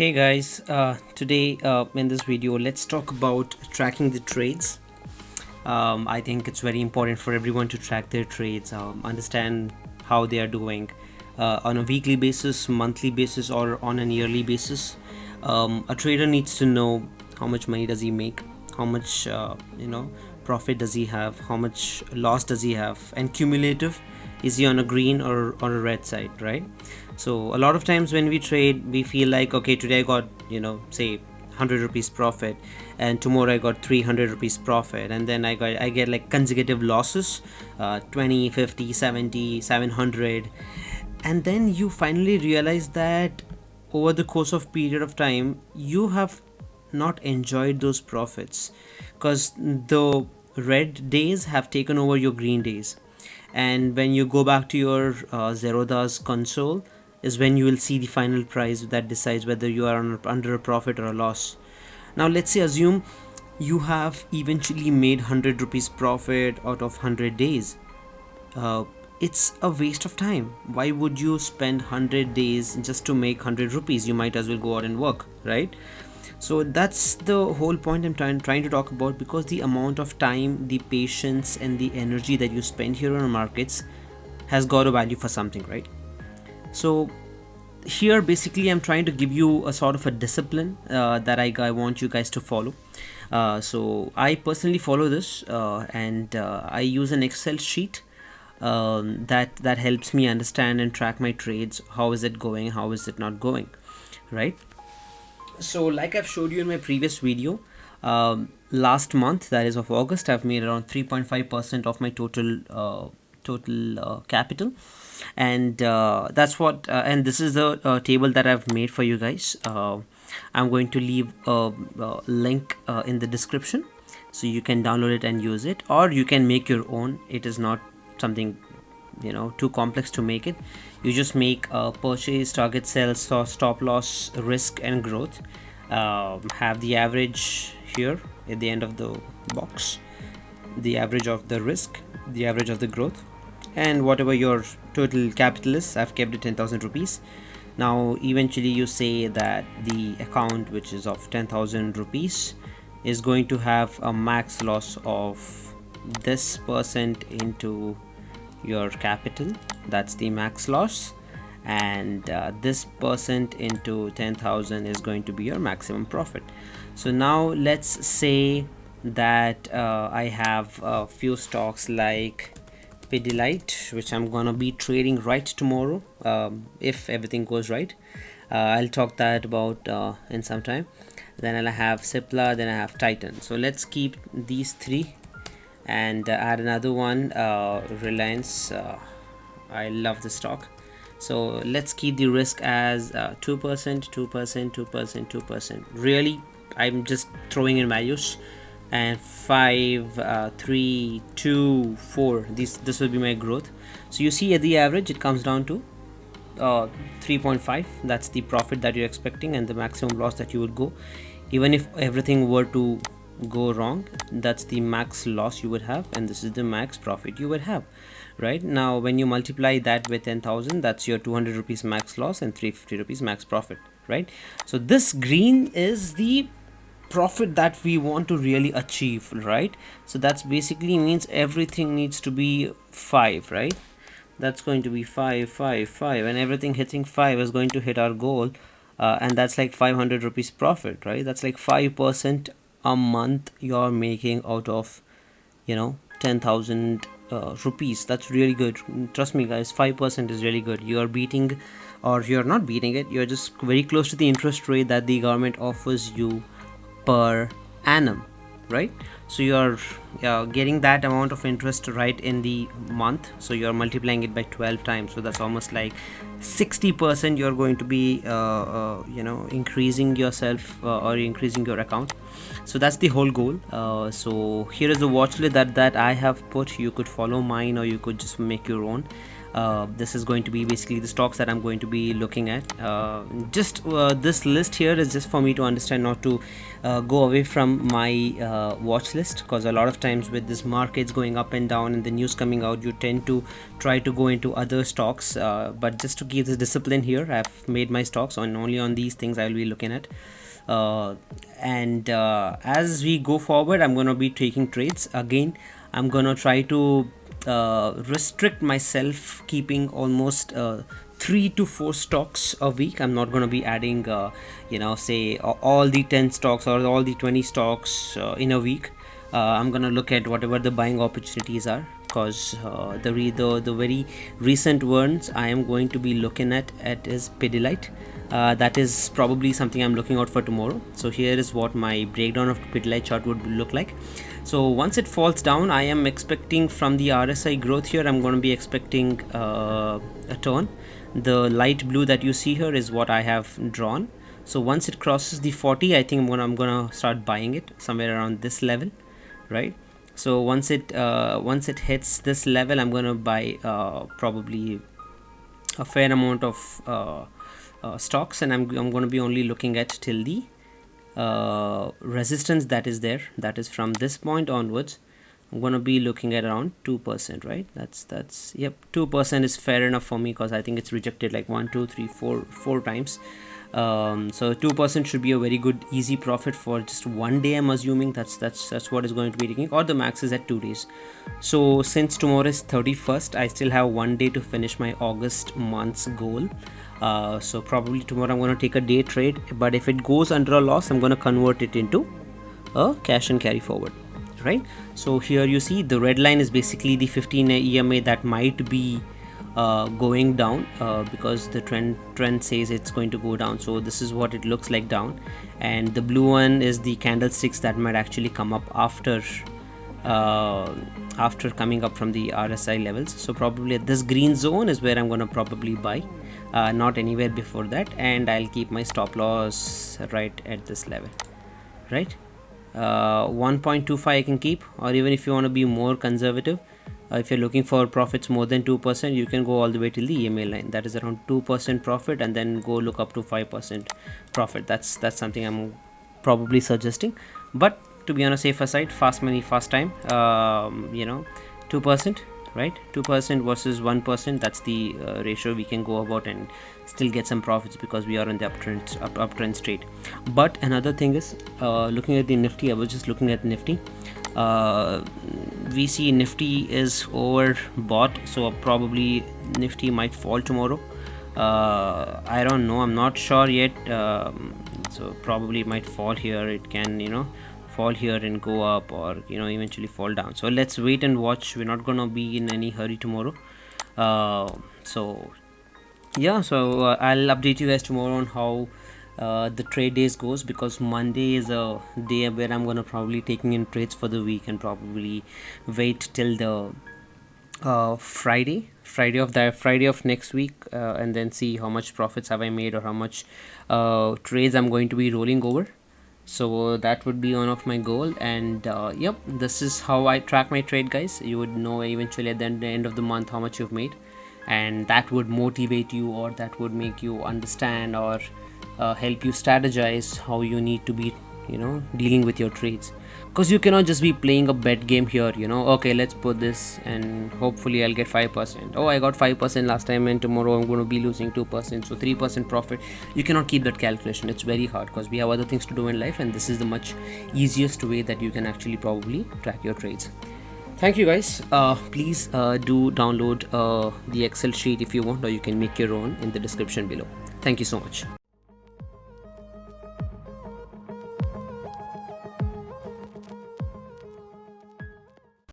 Hey guys, today in this video let's talk about tracking the trades. I think it's very important for everyone to track their trades, understand how they are doing on a weekly basis, monthly basis, or on an yearly basis. A trader needs to know how much money does he make, how much profit does he have, how much loss does he have, and cumulative, is he on a green or on a red side, right? So a lot of times when we trade, we feel like, okay, today I got say 100 rupees profit, and tomorrow I got 300 rupees profit, and then I get like consecutive losses, 20, 50, 70, 700, and then you finally realize that over the course of period of time you have not enjoyed those profits, because the red days have taken over your green days. And when you go back to your Zerodha's console is when you will see the final price that decides whether you are under a profit or a loss. Now let's say, assume you have eventually made 100 rupees profit out of 100 days. It's a waste of time. Why would you spend 100 days just to make 100 rupees? You might as well go out and work, right? So that's the whole point I'm trying to talk about, because the amount of time, the patience, and the energy that you spend here on markets has got a value for something, right? So here basically I'm trying to give you a sort of a discipline that I want you guys to follow. So I personally follow this, and I use an Excel sheet that helps me understand and track my trades. How is it going? How is it not going? Right? So like I've showed you in my previous video, last month, that is of August, I've made around 3.5% of my total capital, and that's what and this is the table that I've made for you guys. I'm going to leave a link in the description, so you can download it and use it, or you can make your own. It is not something too complex to make it. You just make a purchase, target, sell, stop loss, risk, and growth. Have the average here at the end of the box, the average of the risk, the average of the growth, and whatever your total capital is. I've kept it 10,000 rupees. Now eventually you say that the account, which is of 10,000 rupees, is going to have a max loss of this percent into your capital. That's the max loss, and this percent into 10,000 is going to be your maximum profit. So now let's say that I have a few stocks like pedilite, which I'm gonna be trading right tomorrow, if everything goes right. I'll talk that about in some time. Then I'll have Cipla, then I have Titan. So let's keep these three and add another one, Reliance. I love the stock, so let's keep the risk as 2%, 2%, 2%, 2%. Really, I'm just throwing in values, and 5, 3, 2, 4. This will be my growth. So you see, at the average it comes down to 3.5. That's the profit that you're expecting, and the maximum loss that you would go. Even if everything were to go wrong, that's the max loss you would have, and this is the max profit you would have. Right now, when you multiply that with 10,000, that's your 200 rupees max loss and 350 rupees max profit, right? So this green is the profit that we want to really achieve, right? So that's basically means everything needs to be 5, right? That's going to be 5, 5, 5, and everything hitting 5 is going to hit our goal, and that's like 500 rupees profit, right? That's like 5% a month you're making out of 10,000 rupees. That's really good. Trust me guys, 5% is really good. You're beating, or you're not beating it, you're just very close to the interest rate that the government offers you per annum, right? So you're getting that amount of interest right in the month, so you're multiplying it by 12 times, so that's almost like 60% you're going to be increasing yourself, or increasing your account. So that's the whole goal. So here is the watch list that I have put. You could follow mine, or you could just make your own. This is going to be basically the stocks that I'm going to be looking at. This list here is just for me to understand, not to go away from my watch list, because a lot of times with this markets going up and down and the news coming out, you tend to try to go into other stocks, but just to keep this discipline here, I've made my stocks on only on these things I will be looking at. As we go forward, I'm going to be taking trades again. I'm going to try to restrict myself, keeping almost 3 to 4 stocks a week. I'm not going to be adding say all the 10 stocks or all the 20 stocks in a week. I'm going to look at whatever the buying opportunities are, because the very recent ones I am going to be looking at is pedilite. That is probably something I'm looking out for tomorrow. So here is what my breakdown of pedilite chart would look like. So once it falls down, I am expecting from the RSI growth here, I'm going to be expecting a turn. The light blue that you see here is what I have drawn. So once it crosses the 40, I think I'm gonna start buying it somewhere around this level, right? So once it hits this level, I'm gonna buy probably a fair amount of stocks, and I'm going to be only looking at till the resistance that is there, that is from this point onwards. I'm going to be looking at around 2%, right? That's yep, 2% is fair enough for me, because I think it's rejected like 1 2 3 4 times. So 2% should be a very good easy profit for just one day. I'm assuming that's what is going to be taking, or the max is at 2 days. So since tomorrow is 31st, I still have 1 day to finish my August month's goal. So probably tomorrow I'm going to take a day trade, but if it goes under a loss, I'm going to convert it into a cash and carry forward, right? So here you see the red line is basically the 15 EMA that might be going down, because the trend says it's going to go down. So this is what it looks like down, and the blue one is the candlesticks that might actually come up after coming up from the RSI levels. So probably at this green zone is where I'm going to probably buy, not anywhere before that, and I'll keep my stop loss right at this level, right? 1.25 I can keep, or even if you want to be more conservative, if you're looking for profits more than 2%, you can go all the way till the EMA line, that is around 2% profit, and then go look up to 5% profit. That's something I'm probably suggesting. But to be on a safer side, fast money fast time, 2%, right? 2% versus 1%, that's the ratio we can go about and still get some profits, because we are on the uptrend state. But another thing is, looking at the Nifty, I was just looking at Nifty. We see Nifty is overbought, so probably Nifty might fall tomorrow. I don't know, I'm not sure yet. So probably it might fall here. It can fall here and go up, or eventually fall down. So let's wait and watch. We're not gonna be in any hurry tomorrow. So yeah, so I'll update you guys tomorrow on how the trade days goes, because Monday is a day where I'm gonna probably taking in trades for the week, and probably wait till the Friday of next week, and then see how much profits have I made, or how much trades I'm going to be rolling over. So that would be one of my goal. And yep, this is how I track my trade, guys. You would know eventually at the end of the month how much you've made, and that would motivate you, or that would make you understand, or help you strategize how you need to be dealing with your trades. Because you cannot just be playing a bet game here, okay, let's put this and hopefully I'll get 5%. Oh, I got 5% last time, and tomorrow I'm going to be losing 2%, so 3% profit. You cannot keep that calculation. It's very hard, because we have other things to do in life, and this is the much easiest way that you can actually probably track your trades. Thank you, guys. Please do download the Excel sheet if you want, or you can make your own in the description below. Thank you so much.